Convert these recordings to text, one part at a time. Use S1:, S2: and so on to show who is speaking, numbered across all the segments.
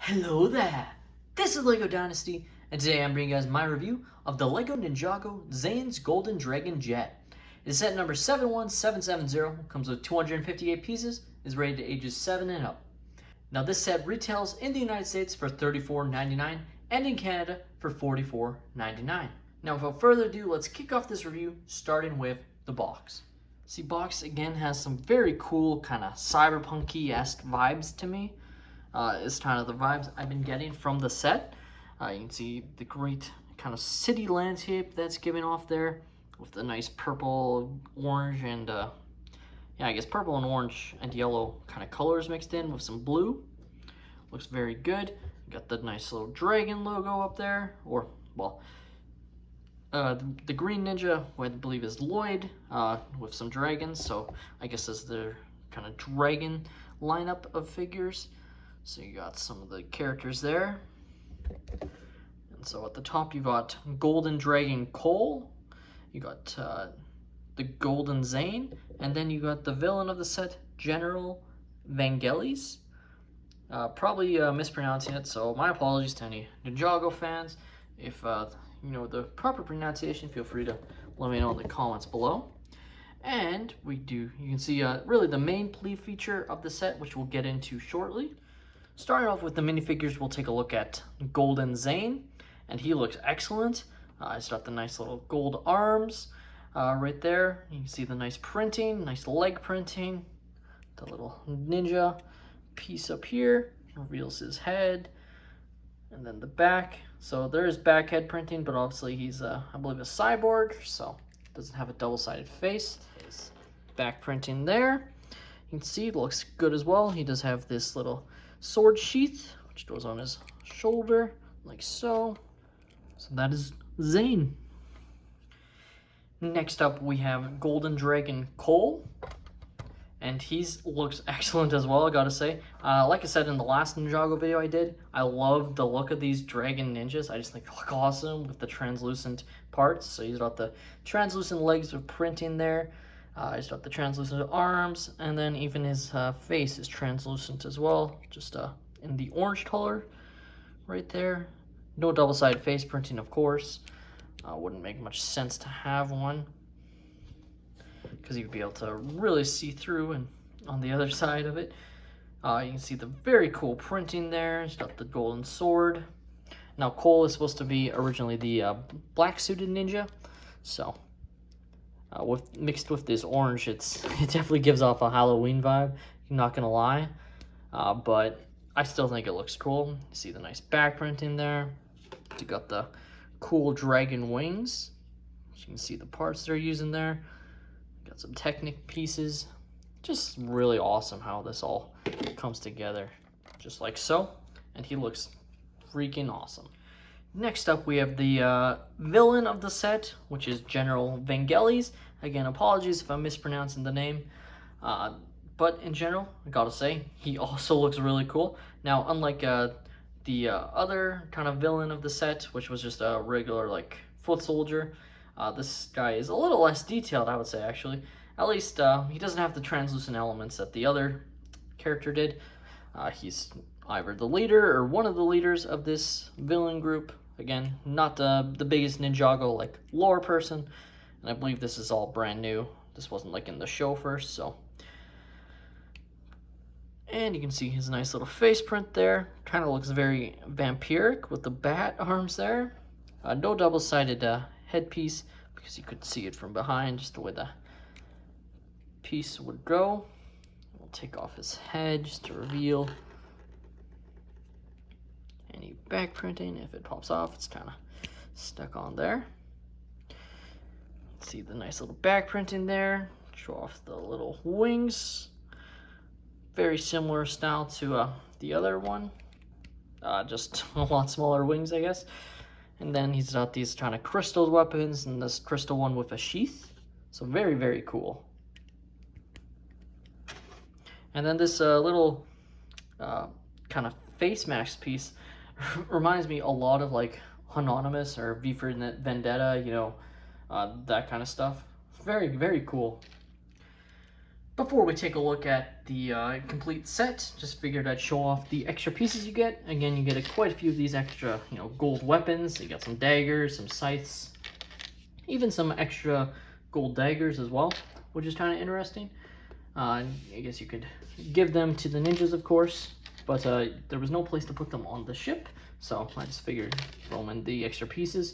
S1: Hello there! This is LEGO Dynasty, and today I'm bringing you guys my review of the LEGO Ninjago Zane's Golden Dragon Jet. It is set number 71770, comes with 258 pieces, is rated to ages 7 and up. Now this set retails in the United States for $34.99 and in Canada for $44.99. Now without further ado, let's kick off this review starting with the box. See, box again has some very cool kind of cyberpunky-esque vibes to me. Is kind of the vibes I've been getting from the set. You can see the great kind of city landscape that's giving off there with the nice purple, orange, and yeah, I guess purple and orange and yellow kind of colors mixed in with some blue. Looks very good. Got the nice little dragon logo up there, or well, the green ninja, who I believe is Lloyd, with some dragons. So I guess this is their kind of dragon lineup of figures. So you got some of the characters there. And so at the top you got Golden Dragon Cole, you got the Golden Zane, and then you got the villain of the set, General Vangelis. Probably mispronouncing it, so my apologies to any Ninjago fans. If you know the proper pronunciation, feel free to let me know in the comments below. And you can see really the main plea feature of the set, which we'll get into shortly. Starting off with the minifigures, we'll take a look at Golden Zane, and he looks excellent. He's got the nice little gold arms right there. You can see the nice printing, nice leg printing. The little ninja piece up here reveals his head, and then the back. So there is back head printing, but obviously he's, I believe, a cyborg, so doesn't have a double-sided face. His back printing there. You can see it looks good as well. He does have this little sword sheath, which goes on his shoulder, like so. So that is Zane. Next up, we have Golden Dragon Cole, and he looks excellent as well, I gotta say. Like I said in the last Ninjago video I did, I love the look of these dragon ninjas. I just think they look awesome with the translucent parts. So he's got the translucent legs with printing there. He's got the translucent arms, and then even his face is translucent as well, just in the orange color right there. No double-sided face printing, of course. Wouldn't make much sense to have one, because you'd be able to really see through and on the other side of it. You can see the very cool printing there. He's got the golden sword. Now Cole is supposed to be originally the black-suited ninja, so mixed with this orange, it definitely gives off a Halloween vibe, I'm not gonna lie. But I still think it looks cool. You see the nice back printing there. You got the cool dragon wings. You can see the parts they're using there. Got some Technic pieces. Just really awesome how this all comes together, just like so. And he looks freaking awesome. Next up, we have the villain of the set, which is General Vangelis. Again, apologies if I'm mispronouncing the name. But in general, I gotta say, he also looks really cool. Now, unlike the other kind of villain of the set, which was just a regular, like, foot soldier, this guy is a little less detailed, I would say, actually. At least, he doesn't have the translucent elements that the other character did. He's either the leader or one of the leaders of this villain group. Again, not the biggest Ninjago like lore person, and I believe this is all brand new. This wasn't like in the show first, so. And you can see his nice little face print there. Kind of looks very vampiric with the bat arms there. No double-sided headpiece, because you could see it from behind, just the way the piece would go. We'll take off his head just to reveal any back printing. If it pops off, it's kind of stuck on there. See the nice little back printing there. Show off the little wings. Very similar style to the other one. Just a lot smaller wings, I guess. And then he's got these kind of crystal weapons and this crystal one with a sheath. So very, very cool. And then this little kind of face mask piece reminds me a lot of like Anonymous or V for Vendetta, you know, that kind of stuff. Very, very cool. Before we take a look at the complete set, just figured I'd show off the extra pieces you get. Again, you get quite a few of these extra, gold weapons. You got some daggers, some scythes, even some extra gold daggers as well, which is kind of interesting. I guess you could give them to the ninjas, of course, but there was no place to put them on the ship, so I just figured throw them in the extra pieces.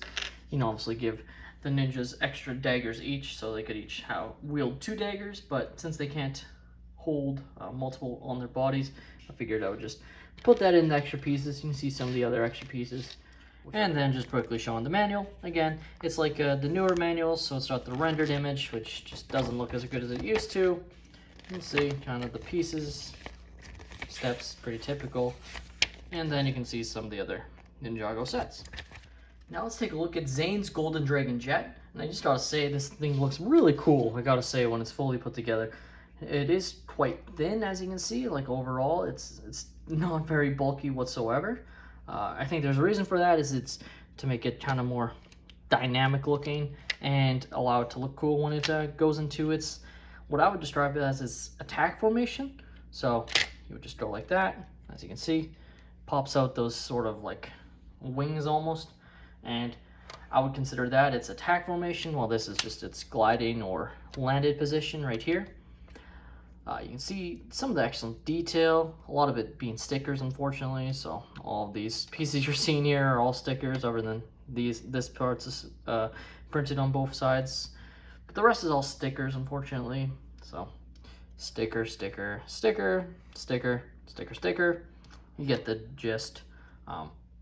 S1: You can obviously give the ninjas extra daggers each, so they could each wield 2 daggers, but since they can't hold multiple on their bodies, I figured I would just put that in the extra pieces. You can see some of the other extra pieces. And then just quickly showing the manual. Again, it's like the newer manuals, so it's not the rendered image, which just doesn't look as good as it used to. You can see kind of the pieces, steps, pretty typical. And then you can see some of the other Ninjago sets. Now let's take a look at Zane's Golden Dragon Jet. And I just gotta say, this thing looks really cool, I gotta say, when it's fully put together. It is quite thin, as you can see. Like overall, it's not very bulky whatsoever. I think there's a reason for that, is it's to make it kind of more dynamic looking and allow it to look cool when it goes into its, what I would describe it as, its attack formation. So you would just go like that, as you can see, pops out those sort of like wings almost, and I would consider that its attack formation, while this is just its gliding or landed position right here. You can see some of the excellent detail, a lot of it being stickers, unfortunately. So all of these pieces you're seeing here are all stickers, other than this part's printed on both sides. But the rest is all stickers, unfortunately. So sticker, sticker, sticker, sticker, sticker, sticker. You get the gist.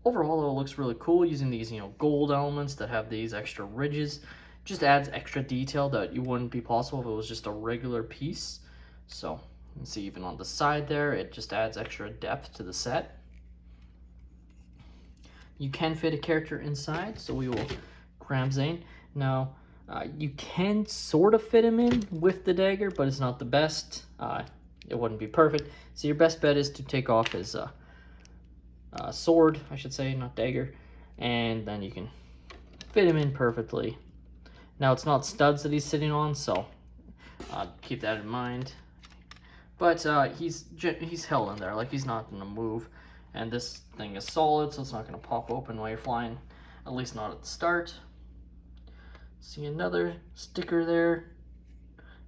S1: Overall, it looks really cool using these, gold elements that have these extra ridges. Just adds extra detail that you wouldn't be possible if it was just a regular piece. So you can see even on the side there, it just adds extra depth to the set. You can fit a character inside, so we will grab Zane. Now, you can sort of fit him in with the dagger, but it's not the best. It wouldn't be perfect. So your best bet is to take off his sword, I should say, not dagger, and then you can fit him in perfectly. Now, it's not studs that he's sitting on, so keep that in mind. But he's held in there, like he's not gonna move. And this thing is solid, so it's not gonna pop open while you're flying, at least not at the start. See another sticker there.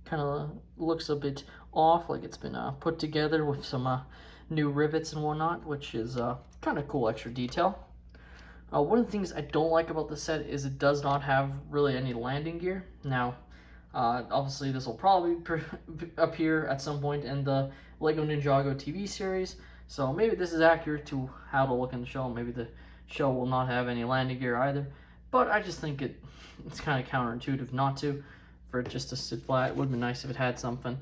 S1: Kind of looks a bit off, like it's been put together with some new rivets and whatnot, which is kind of cool extra detail. One of the things I don't like about the set is it does not have really any landing gear. Now, obviously this will probably appear at some point in the LEGO Ninjago TV series, so maybe this is accurate to how to look in the show. Maybe the show will not have any landing gear either, but I just think it's kind of counterintuitive not to, for it just to sit flat. It would be nice if it had something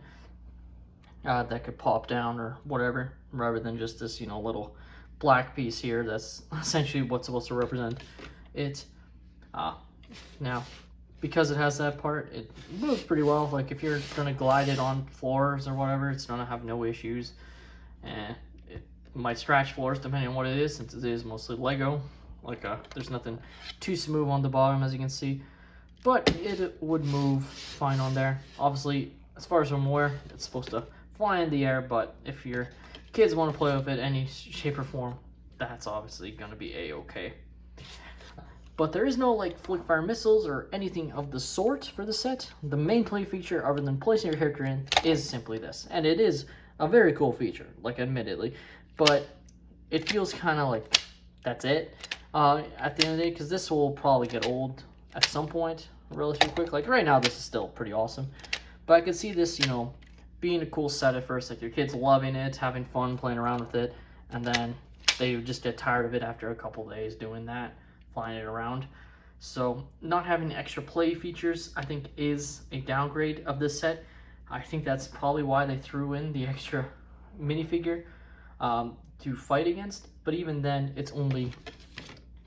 S1: that could pop down or whatever, rather than just this, little black piece here that's essentially what's supposed to represent it. Now, because it has that part, it moves pretty well. Like if you're gonna glide it on floors or whatever, it's gonna have no issues. And it might scratch floors depending on what it is, since it is mostly Lego. Like there's nothing too smooth on the bottom, as you can see, but it would move fine on there. Obviously, as far as I'm aware, it's supposed to fly in the air, but if your kids want to play with it any shape or form, that's obviously gonna be a-okay. But there is no like flick fire missiles or anything of the sort for the set. The main play feature, other than placing your character in, is simply this. And it is a very cool feature, like admittedly, but it feels kind of like that's it at the end of the day, because this will probably get old at some point relatively quick. Like right now, this is still pretty awesome, but I could see this, being a cool set at first, like your kids loving it, having fun playing around with it, and then they would just get tired of it after a couple days doing that, flying it around. So not having extra play features, I think, is a downgrade of this set. I think that's probably why they threw in the extra minifigure to fight against, but even then, it's only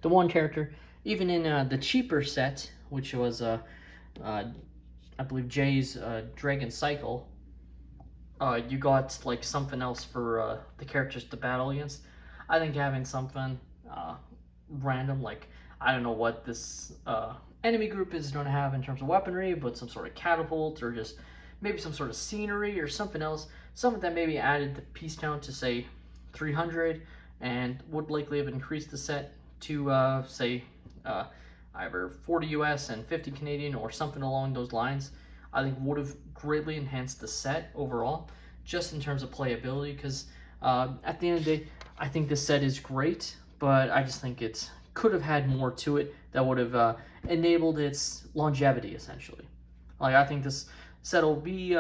S1: the one character. Even in the cheaper set, which was I believe Jay's Dragon Cycle, you got like something else for the characters to battle against. I think having something random, like I don't know what this enemy group is going to have in terms of weaponry, but some sort of catapult or just maybe some sort of scenery or something else, something that maybe added the piece count to say 300 and would likely have increased the set to say either 40 US and 50 Canadian or something along those lines, I think would have greatly enhanced the set overall, just in terms of playability, because at the end of the day, I think this set is great, but I just think it could have had more to it that would have enabled its longevity, essentially. Like, I think this set will be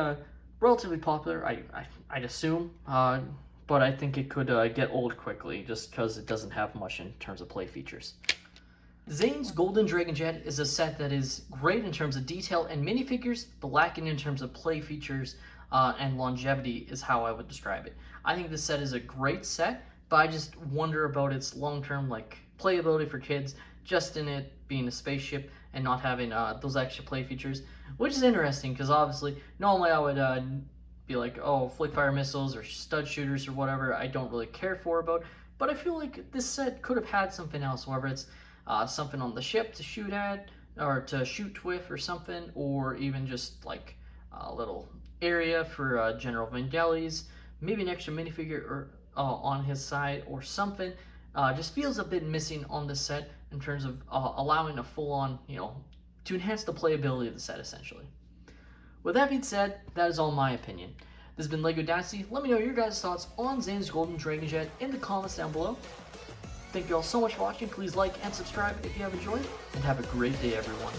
S1: relatively popular, I'd assume, but I think it could get old quickly just because it doesn't have much in terms of play features. Zane's Golden Dragon Jet is a set that is great in terms of detail and minifigures, but lacking in terms of play features and longevity is how I would describe it. I think this set is a great set, but I just wonder about its long-term playability for kids, just in it being a spaceship and not having those extra play features, which is interesting because obviously normally I would be like, oh, flick fire missiles or stud shooters or whatever I don't really care for about, but I feel like this set could have had something else, whether it's something on the ship to shoot at or to shoot with or something, or even just like a little area for General Vangelis, maybe an extra minifigure or on his side or something. Just feels a bit missing on this set in terms of allowing a full-on, to enhance the playability of the set, essentially. With that being said, that is all my opinion. This has been LEGO Dynasty. Let me know your guys' thoughts on Zane's Golden Dragon Jet in the comments down below. Thank you all so much for watching. Please like and subscribe if you have enjoyed, and have a great day, everyone.